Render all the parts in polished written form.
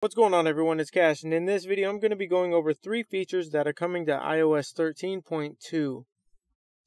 What's going on, everyone? It's Cash, and in this video I'm going to be going over 3 features that are coming to iOS 13.2.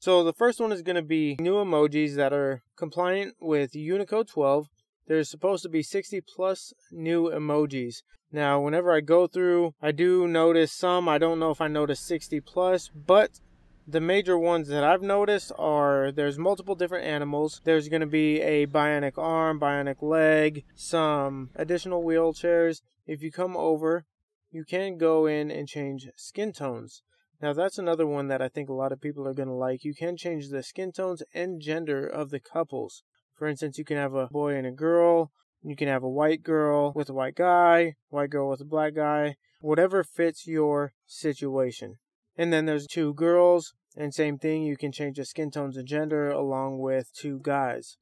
So the first one is going to be new emojis that are compliant with Unicode 12. There's supposed to be 60 plus new emojis. Now whenever I go through, I do notice some. I don't know if I noticed 60 plus, but the major ones that I've noticed are there's multiple different animals. There's going to be a bionic arm, bionic leg, some additional wheelchairs. If you come over, you can go in and change skin tones. Now that's another one that I think a lot of people are going to like. You can change the skin tones and gender of the couples. For instance, you can have a boy and a girl. You can have a white girl with a white guy, white girl with a black guy, whatever fits your situation. And then there's 2 girls, and same thing, you can change the skin tones and gender along with 2 guys.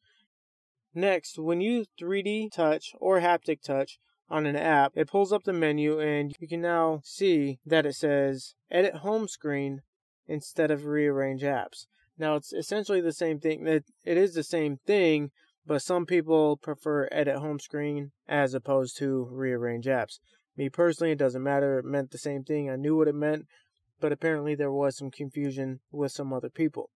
Next, when you 3D touch or haptic touch on an app, it pulls up the menu and you can now see that it says edit home screen instead of rearrange apps. Now it's essentially the same thing. It is the same thing, but some people prefer edit home screen as opposed to rearrange apps. Me personally, it doesn't matter. It meant the same thing. I knew what it meant, but apparently there was some confusion with some other people.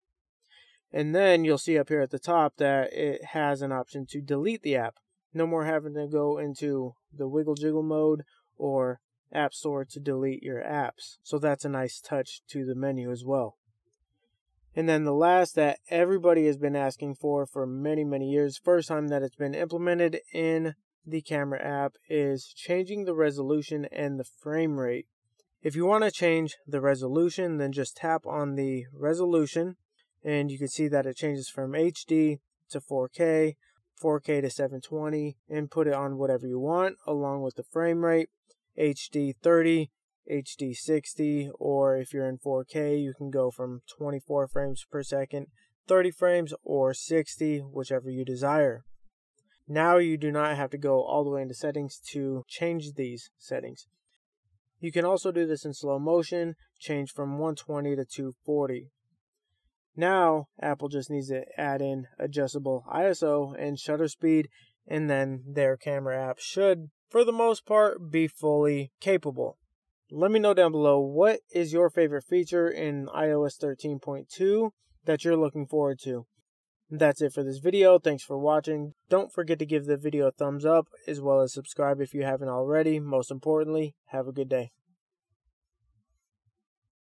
And then you'll see up here at the top that it has an option to delete the app. No more having to go into the wiggle jiggle mode or App Store to delete your apps. So that's a nice touch to the menu as well. And then the last that everybody has been asking for many years, first time that it's been implemented in the camera app, is changing the resolution and the frame rate. If you want to change the resolution, then just tap on the resolution and you can see that it changes from HD to 4K, 4K to 720, and put it on whatever you want, along with the frame rate, HD 30, HD 60, or if you're in 4K, you can go from 24 frames per second, 30 frames, or 60, whichever you desire. Now you do not have to go all the way into settings to change these settings. You can also do this in slow motion, change from 120 to 240. Now, Apple just needs to add in adjustable ISO and shutter speed, and then their camera app should, for the most part, be fully capable. Let me know down below, what is your favorite feature in iOS 13.2 that you're looking forward to? That's it for this video. Thanks for watching. Don't forget to give the video a thumbs up, as well as subscribe if you haven't already. Most importantly, have a good day.